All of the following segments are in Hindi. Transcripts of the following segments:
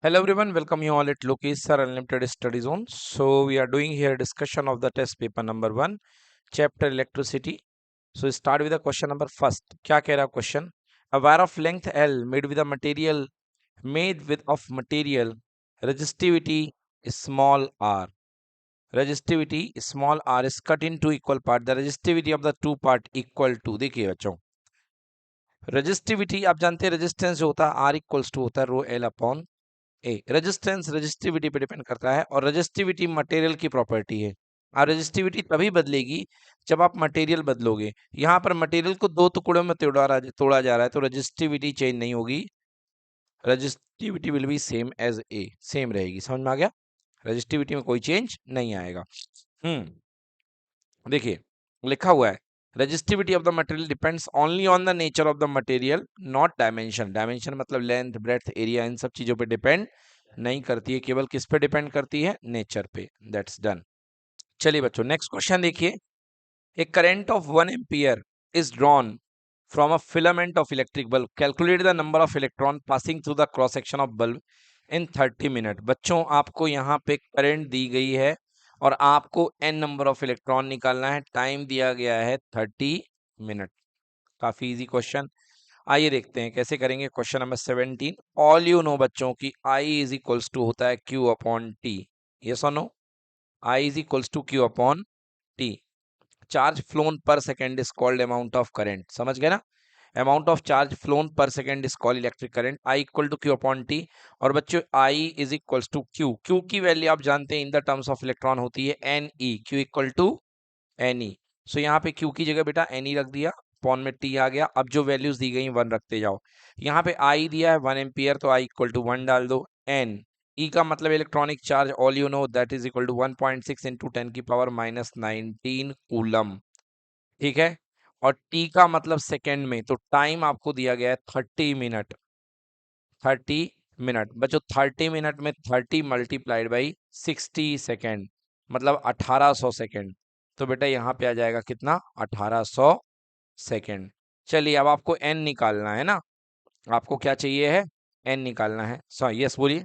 Hello everyone, welcome you all at Lokesh Sir Unlimited Study Zone. So we are doing here discussion of the test paper number 1, chapter electricity. So start with the question number first. क्या कह रहा है question? A wire of length L made with of material resistivity small r. Resistivity small r is cut into equal part. The resistivity of the two part equal to. देखिए बच्चों, रेजिस्टिविटी आप जानते हैं, रेजिस्टेंस जो होता है आर इक्वल्स टू होता है रो एल अपॉन ए। रेजिस्टेंस रेजिस्टिविटी पे डिपेंड करता है और रेजिस्टिविटी मटेरियल की प्रॉपर्टी है। और रेजिस्टिविटी तभी बदलेगी जब आप मटेरियल बदलोगे। यहाँ पर मटेरियल को दो टुकड़ों में तोड़ा जा रहा है तो रेजिस्टिविटी चेंज नहीं होगी, resistivity will be same as A, same रहेगी। समझ में आ गया? रेजिस्टिविटी में कोई चेंज नहीं आएगा। देखिए लिखा हुआ है resistivity of the material depends only on the nature of the material not dimension. Dimension मतलब लेंथ, ब्रेड्थ, एरिया, इन सब चीजों पे डिपेंड नहीं करती है, केवल किस पे डिपेंड करती है? नेचर पे। That's done. चलिए बच्चों नेक्स्ट क्वेश्चन देखिए। A current of 1 ampere is drawn from a filament of electric bulb. Calculate the number of electron passing through the cross section of bulb in 30 minute. बच्चों आपको यहाँ पे करंट दी गई है और आपको n नंबर ऑफ इलेक्ट्रॉन निकालना है। टाइम दिया गया है 30 मिनट। काफी इजी क्वेश्चन। आइए देखते हैं कैसे करेंगे। Question number 17। All you know बच्चों की I इज इक्वल्स टू होता है Q अपॉन टी। यस और no? I is equals to Q upon T. Charge flown पर second is called amount of current. समझ गए ना? अमाउंट ऑफ चार्ज फ्लोन पर second is called electric current. I equal to Q upon T. और बच्चों I is equal to Q. Q की वैल्यू आप जानते हैं in the terms of electron होती है n e. Q equal to n e. So यहाँ पे क्यू की जगह बेटा एन ई रख दिया, अपॉन में टी आ गया। अब जो वैल्यूज दी गई वन रखते जाओ। यहाँ पे आई दिया है 1 एम्पियर तो आई इक्वल टू 1 डाल दो। एन ई का मतलब electronic charge all you know that is equal to 1.6 into 10 की पावर माइनस 19 कूलम। ठीक है। और टी का मतलब सेकेंड में, तो टाइम आपको दिया गया है 30 मिनट। 30 मिनट बच्चों, 30 मिनट में 30 मल्टीप्लाइड बाई 60 सेकेंड मतलब 1800 सेकेंड। तो बेटा यहाँ पे आ जाएगा कितना? 1800 सेकेंड। चलिए अब आपको एन निकालना है ना। आपको क्या चाहिए है? एन निकालना है। सो यस बोलिए।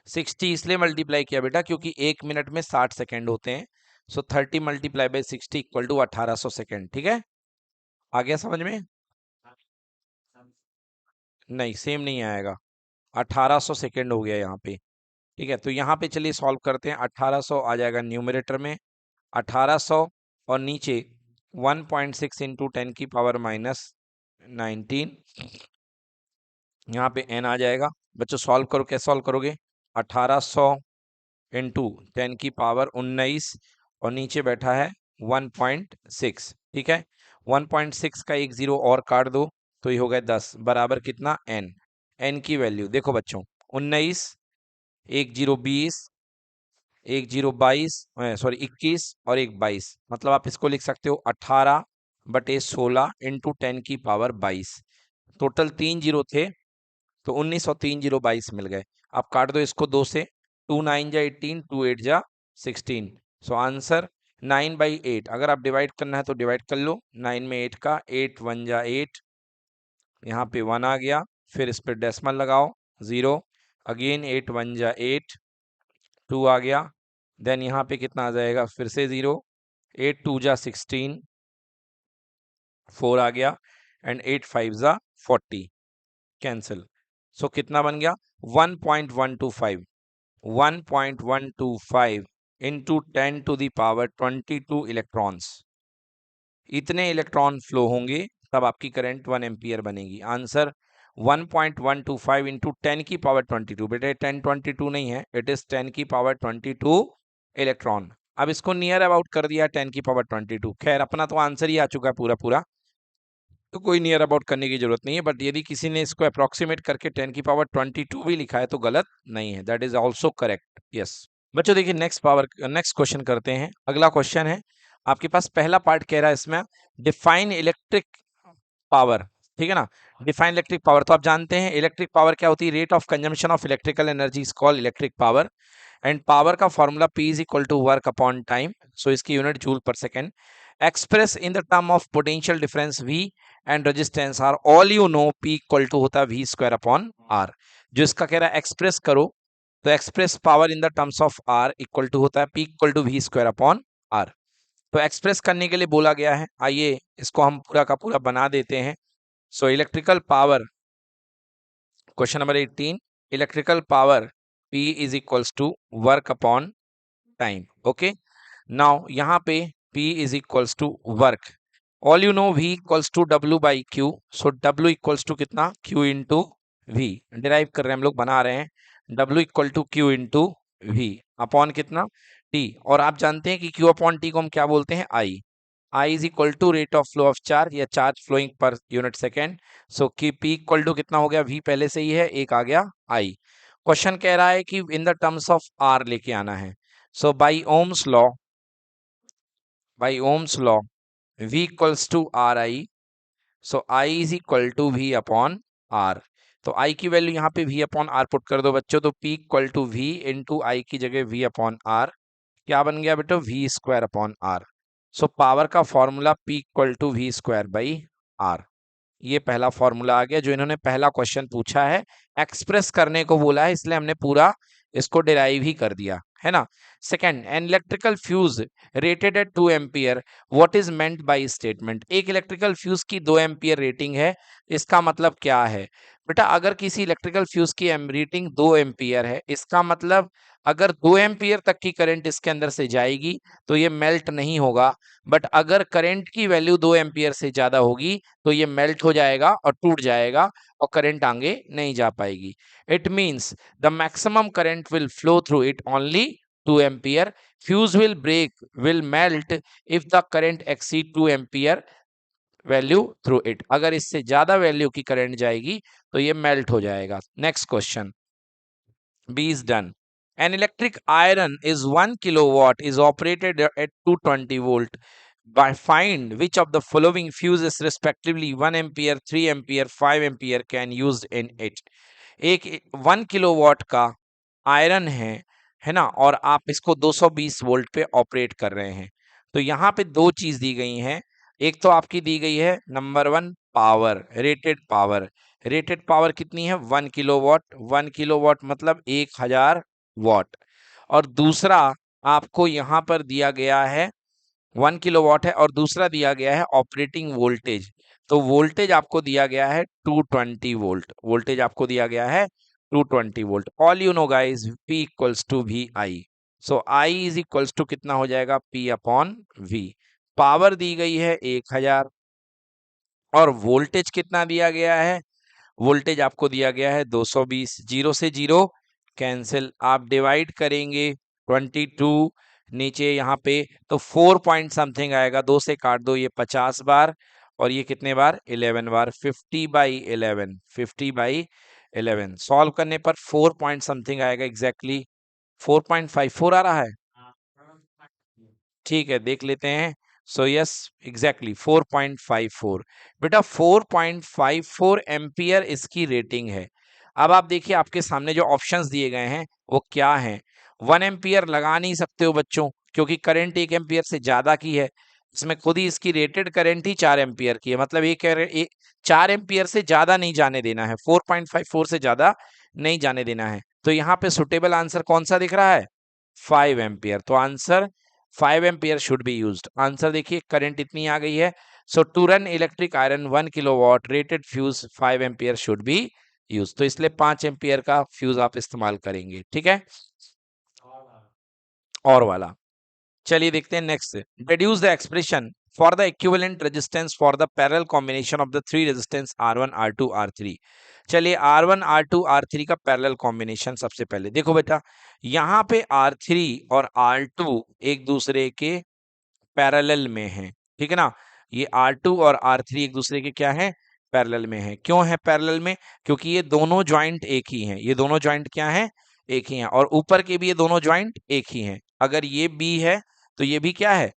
60 इसलिए मल्टीप्लाई किया बेटा क्योंकि 1 मिनट में 60 सेकेंड होते हैं। So 30 multiply by 60 equal to 1800 second. ठीक है, आ गया समझ में? नहीं सेम नहीं आएगा, 1800 सेकेंड हो गया यहाँ पे। ठीक है, तो यहाँ पे चलिए सॉल्व करते हैं। 1800 आ जाएगा न्यूमरेटर में 1800 और नीचे 1.6 इंटू 10 की पावर माइनस 19। यहाँ पे n आ जाएगा। बच्चों सॉल्व करो, कैसे सॉल्व करोगे? 1800 इंटू 10 की पावर 19 और नीचे बैठा है 1.6। ठीक है, 1.6 का एक जीरो और काट दो तो ये हो गया 10 बराबर कितना? n। n की वैल्यू देखो बच्चों, 19, एक जीरो 20, एक जीरो 22, सॉरी 21 और एक 22। मतलब आप इसको लिख सकते हो 18/16 इंटू 10 की पावर 22। टोटल 3 जीरो थे तो 19 और 3 जीरो 22 मिल गए। आप काट दो इसको 2 से, 2 9 जा 18, 2 8 जा 16। So answer 9/8। अगर आप डिवाइड करना है तो डिवाइड कर लो 9 में 8 का, 8 1 जा 8, यहाँ पे 1 आ गया। फिर इस पर डेसिमल लगाओ 0, अगेन 8 1 जा 8, 2 आ गया। देन यहाँ पे कितना आ जाएगा? फिर से 0, 8 2 जा 16, 4 आ गया एंड 8 5 जा 40, कैंसिल। सो कितना बन गया? 1.125, 1.125 into 10 to the power 22 electrons. इतने इलेक्ट्रॉन फ्लो होंगे तब आपकी करंट 1 एम्पियर बनेगी। आंसर 1.125 इंटू 10 की पावर 22। बेटे 10 22 नहीं है, इट इज 10 की पावर 22 इलेक्ट्रॉन। अब इसको नियर अबाउट कर दिया 10 की पावर 22। खैर अपना तो आंसर ही आ चुका है पूरा पूरा, तो कोई नियर अबाउट करने की जरूरत नहीं है। बट यदि किसी ने इसको अप्रोक्सीमेट करके 10 की पावर 22 भी लिखा है तो गलत नहीं है, that is also correct. Yes बच्चों देखिए नेक्स्ट क्वेश्चन करते हैं। अगला क्वेश्चन है आपके पास, पहला पार्ट कह रहा है इसमें डिफाइन इलेक्ट्रिक पावर। ठीक है ना, डिफाइन इलेक्ट्रिक पावर। तो आप जानते हैं इलेक्ट्रिक पावर क्या होती है? Rate of consumption of electrical energy is called electric power. And power का formula P is equal to work upon time. So इसकी यूनिट जूल पर second. Express in the term of potential difference V and resistance R। All you know P equal to होता है V स्क्वायर अपॉन R। जो इसका कह रहा है एक्सप्रेस करो, तो express power in the terms of R equal to होता है P equal to V square upon R. तो एक्सप्रेस करने के लिए बोला गया है, आइए इसको हम पूरा का पूरा बना देते हैं। So electrical power, question number 18, electrical power P is equals to work upon time. Okay, now यहाँ पे P is equals to work, all you know V equals to W by Q, so W equals to कितना, Q इंटू V, डिराइव कर रहे हैं हम लोग, बना रहे हैं, W equal to Q into V upon कितना T, और आप जानते हैं कि Q अपॉन T को हम क्या बोलते हैं, I is equal to rate of flow of charge या चार्ज फ्लोइंग पर यूनिट सेकेंड। सो कि P इक्वल टू कितना हो गया, V पहले से ही है, एक आ गया I। क्वेश्चन कह रहा है कि in the terms of R लेके आना है। So by Ohm's law, by Ohm's law V equals to R I, so I is equal to V upon R। तो I की वैल्यू यहाँ पे V अपॉन R पुट कर दो बच्चों, तो P equal to V into I की जगह V अपॉन R, क्या बन गया बेटा, V square upon R। So power का formula P equal to V square by R, ये पहला फॉर्मूला आ गया जो इन्होंने पहला क्वेश्चन पूछा है, एक्सप्रेस करने को बोला है, इसलिए हमने पूरा इसको डिराइव ही कर दिया है ना। Second, an electrical fuse rated eight 2 ampere, what is meant by statement. एक इलेक्ट्रिकल फ्यूज की 2 एम्पियर रेटिंग है, इसका मतलब क्या है बेटा, अगर किसी इलेक्ट्रिकल फ्यूज की रेटिंग 2 एम्पियर है, इसका मतलब अगर 2 एम्पियर तक की करंट इसके अंदर से जाएगी तो ये मेल्ट नहीं होगा, बट अगर करंट की वैल्यू 2 एम्पियर से ज्यादा होगी तो ये मेल्ट हो जाएगा और टूट जाएगा और करंट आगे नहीं जा पाएगी। It means the maximum current will flow through it only 2 ampere, fuse will break, will melt if the current exceed 2 ampere value through it, अगर इससे ज्यादा वैल्यू की करंट जाएगी तो ये मेल्ट हो जाएगा। Next question B is done. An electric iron is 1 kilowatt is operated at 220 volt. By find which of the following fuses respectively 1 ampere, 3 ampere, 5 ampere can used in it. एक 1 किलोवाट का आयरन है ना, और आप इसको 220 वोल्ट पे ऑपरेट कर रहे हैं। तो यहाँ पे दो चीज दी गई हैं, एक तो आपकी दी गई है number 1 power, rated power, rated power कितनी है 1 किलोवाट, 1 किलोवाट मतलब 1000 वाट, और दूसरा आपको यहाँ पर दिया गया है 1 किलोवाट है, और दूसरा दिया गया है ऑपरेटिंग वोल्टेज। तो वोल्टेज आपको दिया गया है 220 वोल्ट, वोल्टेज आपको दिया गया है 220 volt. All you know guys, P equals to V I, so I is equals to कितना हो जाएगा, P अपॉन V। पावर दी गई है 1000 और वोल्टेज कितना दिया गया है, वोल्टेज आपको दिया गया है 220, जीरो से जीरो कैंसिल, आप डिवाइड करेंगे 22 नीचे यहाँ पे तो 4 पॉइंट समथिंग आएगा, 2 से काट दो, ये 50 बार और ये कितने बार 11 बार, 50/11, 50/11 सॉल्व करने पर 4 पॉइंट समथिंग आएगा, एग्जैक्टली 4.54 आ रहा है, ठीक है देख लेते हैं। सो यस एग्जैक्टली 4.54, बेटा 4.54 एम्पियर इसकी रेटिंग है। अब आप देखिए आपके सामने जो ऑप्शंस दिए गए हैं वो क्या हैं। 1 एम्पियर लगा नहीं सकते हो बच्चों, क्योंकि करंट 1 एम्पियर से ज्यादा की है, इसमें खुद ही इसकी रेटेड करंट ही 4 एम्पियर की है, मतलब एक 4 एम्पियर से ज्यादा नहीं जाने देना है, 4.54 से ज्यादा नहीं जाने देना है। तो यहाँ पे सुटेबल आंसर कौन सा दिख रहा है, 5 एम्पियर। तो answer 5 ampere should be used. Answer देखिए करंट इतनी आ गई है, so to run electric iron 1 kilowatt rated fuse 5 ampere should be used, तो इसलिए 5 एम्पियर का फ्यूज आप इस्तेमाल करेंगे, ठीक है। और वाला चलिए देखते हैं next, deduce the expression for the equivalent resistance for the parallel combination of the three resistance R1 R2 R3। चलिए R1 R2 R3 का पैरेलल कॉम्बिनेशन सबसे पहले देखो बेटा, यहाँ पे R3 और R2 एक दूसरे के पैरेलल में है, ठीक है ना, ये R2 और R3 एक दूसरे के क्या है, पैरेलल में है। क्यों है पैरेलल में, क्योंकि ये दोनों ज्वाइंट एक ही हैं, ये दोनों ज्वाइंट क्या है, एक ही हैं, और ऊपर के भी ये दोनों ज्वाइंट एक ही हैं। अगर ये B है तो ये भी क्या है,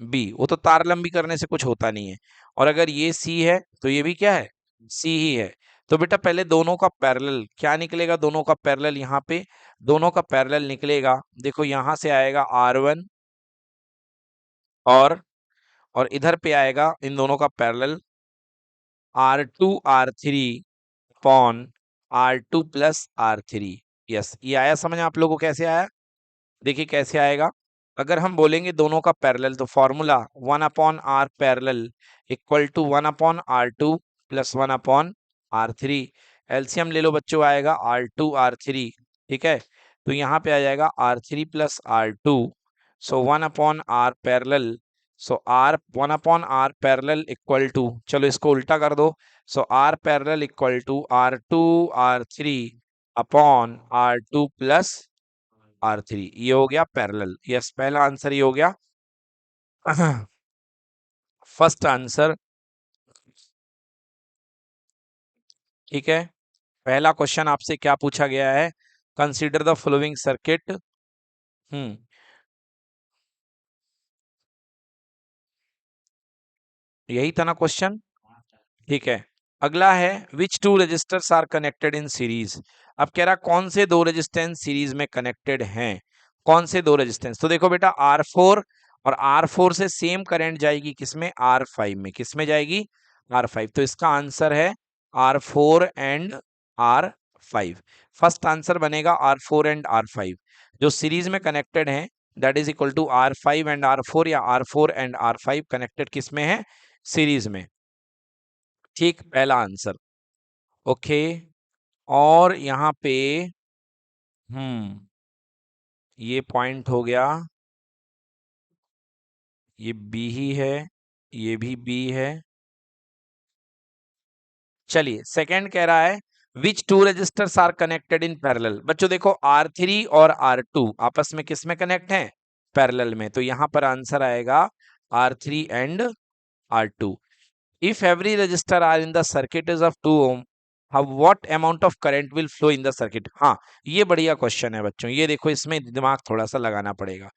B, वो तो तार लंबी करने से कुछ होता नहीं है, और अगर ये C है तो ये भी क्या है, C ही है। तो बेटा पहले दोनों का पैरेलल क्या निकलेगा, दोनों का पैरेलल यहाँ पे दोनों का पैरेलल निकलेगा, देखो यहाँ से आएगा R1 और इधर पे आएगा इन दोनों का parallel R2 R3 upon R2 plus R3। Yes, ये आया समझ आप लोगों को कैसे आया? देखिए कैसे आएगा। अगर हम बोलेंगे दोनों का पैरेलल तो formula 1/r parallel equal to 1/r2 plus 1/r3। LCM ले लो बच्चों, आएगा R2 R3। ठीक है, तो यहाँ पे आ जाएगा R3 plus R2। So 1/r parallel, so R 1/r parallel equal to, चलो इसको उल्टा कर दो। So R parallel equal to R2 R3 upon R2 plus R3। ये हो गया पैरेलल। यस, पहला आंसर ये हो गया। First answer. ठीक है, पहला क्वेश्चन आपसे क्या पूछा गया है? Consider the following circuit. यही था ना क्वेश्चन? ठीक है, अगला है which two resistors are connected in series. अब कह रहा कौन से दो रेजिस्टेंस सीरीज में कनेक्टेड हैं? कौन से दो रेजिस्टेंस? तो देखो बेटा, R4 और R4 से सेम करंट जाएगी किसमें? R5 में। किसमें जाएगी? R5। तो इसका आंसर है R4 and R5। First answer बनेगा R4 एंड R5 जो सीरीज में कनेक्टेड हैं, that is equal to R5 and R4 या R4 एंड R5 कनेक्टेड किसमें है? सीरीज में। ठीक, पहला आंसर। ओके, और यहाँ पे ये पॉइंट हो गया, ये बी ही है, ये भी बी है। चलिए, सेकंड कह रहा है which two resistors are connected in parallel. बच्चों देखो, R3 और R2 आपस में किस में कनेक्ट हैं? पैरेलल में। तो यहां पर आंसर आएगा R3 and R2। If every resistor R in the circuit is of 2 ohm, how what amount of current will flow in the circuit? हाँ, ये बढ़िया क्वेश्चन है बच्चों, ये देखो इसमें दिमाग थोड़ा सा लगाना पड़ेगा।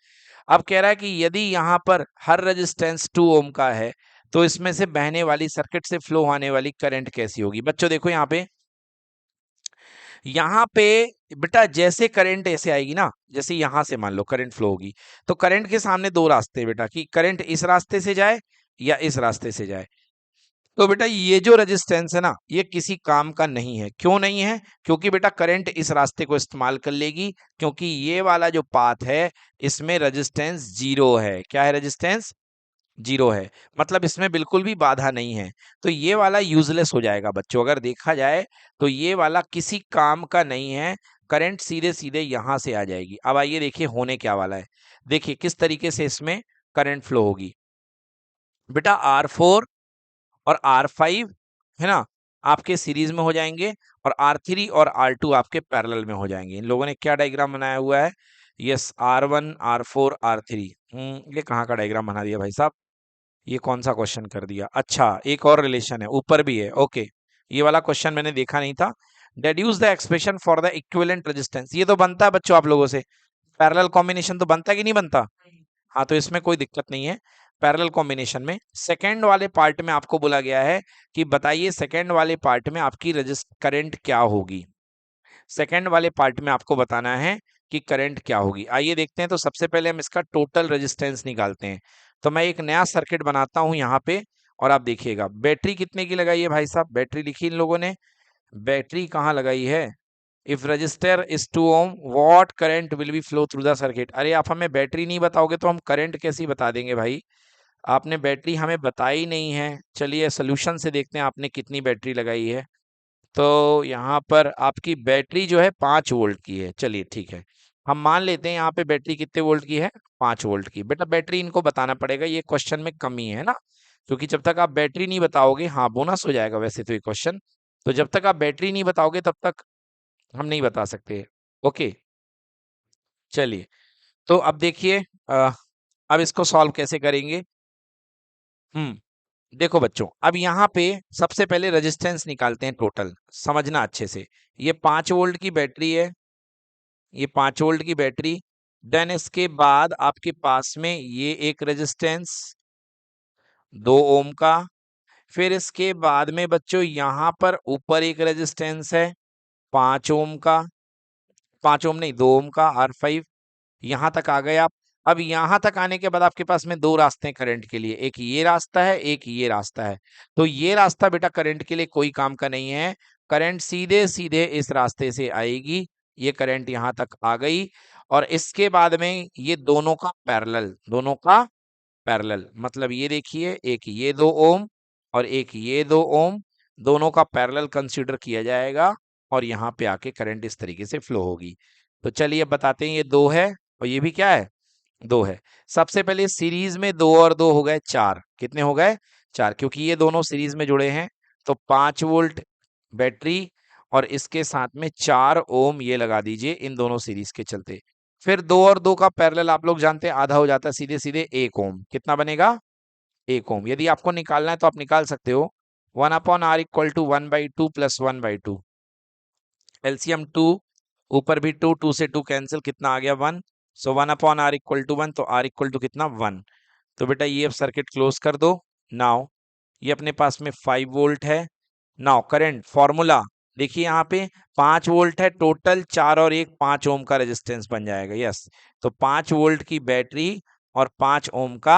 अब कह रहा है कि यदि यहाँ पर हर रेजिस्टेंस 2 ओम का है तो इसमें से बहने वाली, सर्किट से फ्लो होने वाली करंट कैसी होगी? बच्चों देखो यहाँ पे बेटा जैसे करंट ऐसे आएगी ना, जैसे यहां से मान लो करंट फ्लो होगी, तो करंट के सामने दो रास्ते हैं बेटा, कि करंट इस रास्ते से जाए या इस रास्ते से जाए। तो बेटा ये जो रेजिस्टेंस है ना, ये किसी काम का नहीं है। क्यों नहीं है? क्योंकि बेटा करंट इस रास्ते को इस्तेमाल कर लेगी, क्योंकि ये वाला जो पाथ है इसमें रेजिस्टेंस जीरो है। क्या है? रेजिस्टेंस जीरो है, मतलब इसमें बिल्कुल भी बाधा नहीं है। तो ये वाला यूजलेस हो जाएगा बच्चों, अगर देखा जाए तो ये वाला किसी काम का नहीं है। करंट सीधे सीधे यहां से आ जाएगी। अब आइए देखिए होने क्या वाला है। देखिए किस तरीके से इसमें करंट फ्लो होगी। बेटा R4 और R5 है ना, आपके सीरीज में हो जाएंगे, और R3 और R2 आपके पैरेलल में हो जाएंगे। इन लोगों ने क्या डायग्राम बनाया हुआ है? Yes, R1 R4 R3। ये कहाँ का डायग्राम बना दिया भाई साहब? ये कौन सा क्वेश्चन कर दिया? अच्छा, एक और रिलेशन है, ऊपर भी है। ओके, ये वाला क्वेश्चन मैंने देखा नहीं था। Deduce the expression for the equivalent resistance. ये तो बनता है बच्चों आप लोगों से, पैरेलल कॉम्बिनेशन तो बनता है कि नहीं बनता? हाँ, तो इसमें कोई दिक्कत नहीं है। पैरेलल कॉम्बिनेशन में सेकंड वाले पार्ट में आपको बोला गया है कि बताइए सेकंड वाले पार्ट में आपकी रजिस्ट करंट क्या होगी। सेकंड वाले पार्ट में आपको बताना है कि करंट क्या होगी। आइए देखते हैं। तो सबसे पहले हम इसका टोटल रेजिस्टेंस निकालते हैं। तो मैं एक नया सर्किट बनाता हूं यहाँ पे, और आप देखिएगा बैटरी कितने की लगाई है भाई साहब? बैटरी लिखी इन लोगों ने, बैटरी कहाँ लगाई है? If resistor is 2 ohm what current will be flow through the circuit. अरे आप हमें बैटरी नहीं बताओगे तो हम करंट कैसे बता देंगे भाई? आपने बैटरी हमें बताई नहीं है। चलिए सोल्यूशन से देखते हैं आपने कितनी बैटरी लगाई है। तो यहाँ पर आपकी बैटरी जो है 5 वोल्ट की है। चलिए ठीक है, हम मान लेते हैं यहाँ पे बैटरी कितने वोल्ट की है? 5 वोल्ट की। बेटा बैटरी इनको बताना पड़ेगा, ये क्वेश्चन में कमी है ना, क्योंकि जब तक आप बैटरी नहीं बताओगे, हाँ बोनस हो जाएगा वैसे तो ये क्वेश्चन, तो जब तक आप बैटरी नहीं बताओगे तब तक हम नहीं बता सकते। ओके, चलिए, तो अब देखिए अब इसको सॉल्व कैसे करेंगे। देखो बच्चों, अब यहाँ पे सबसे पहले रेजिस्टेंस निकालते हैं टोटल, समझना अच्छे से। ये 5 वोल्ट की बैटरी है, ये 5 वोल्ट की बैटरी। देन इसके बाद आपके पास में ये एक रेजिस्टेंस 2 ओम का। फिर इसके बाद में बच्चों यहाँ पर ऊपर एक रेजिस्टेंस है 5 ओम का, 5 ओम नहीं 2 ओम का, R5। यहां तक आ गए आप। अब यहां तक आने के बाद आपके पास में दो रास्ते हैं करंट के लिए, एक ये रास्ता है, एक ये रास्ता है। तो ये रास्ता बेटा करंट के लिए कोई काम का नहीं है, करंट सीधे सीधे इस रास्ते से आएगी, ये करंट यहां तक आ गई, और इसके बाद में ये दोनों का पैरेलल मतलब ये देखिए, एक ये 2 ओम और एक ये 2 ओम, दोनों का पैरेलल कंसीडर किया जाएगा, और यहाँ पे आके करंट इस तरीके से फ्लो होगी। तो चलिए अब बताते हैं, ये 2 है और ये भी क्या है, 2 है। सबसे पहले सीरीज में 2 और 2 हो गए 4, कितने हो गए 4, क्योंकि ये दोनों सीरीज में जुड़े हैं, तो 5 वोल्ट बैटरी और इसके साथ में 4 ओम ये लगा दीजिए इन दोनों सीरीज के चलते। फिर 2 और 2 का पैरेलल आप लोग जानते हैं आधा हो जाता है, सीधे सीधे 1 ओम, कितना बनेगा 1 ओम। यदि आपको निकालना है तो आप निकाल सकते हो, 1/r equal to 1/2 plus 1/2, LCM 2, ऊपर भी 2, 2 से 2 कैंसिल, कितना आ गया 1, सो 1/r इक्वल टू 1, तो r इक्वल टू कितना 1। तो बेटा ये अब सर्किट क्लोज कर दो। नाउ ये अपने पास में 5 वोल्ट है। नाउ करंट फॉर्मूला देखिए, यहाँ पे 5 वोल्ट है टोटल, 4 और 1 5 ओम का रेजिस्टेंस बन जाएगा, यस। तो 5 वोल्ट की बैटरी और 5 ओम का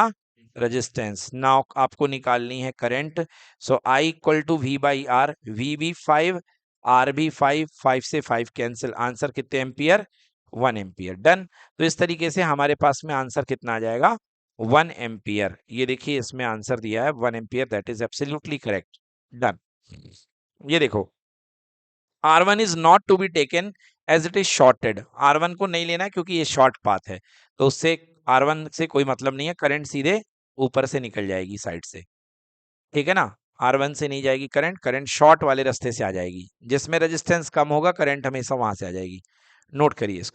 रेजिस्टेंस। नाउ आपको निकालनी है current, so I equal to V by R, V भी 5, आर भी 5, 5 से 5 कैंसिल, आंसर कितने एम्पियर 1 एम्पियर। डन। तो इस तरीके से हमारे पास में आंसर कितना आ जाएगा 1 एम्पियर। ये देखिए इसमें आंसर दिया है 1 ampere, that is absolutely correct. Done. ये देखो, R1 is not to be taken as it is shorted, R1 को नहीं लेना है क्योंकि ये शॉर्ट पाथ है, तो उससे R1 से कोई मतलब नहीं है, करंट सीधे ऊपर से निकल जाएगी साइड से, ठीक है ना। R1 से नहीं जाएगी करंट, करंट शॉर्ट वाले रास्ते से आ जाएगी, जिसमें रेजिस्टेंस कम होगा करंट हमेशा वहां से आ जाएगी। नोट करिए इसको।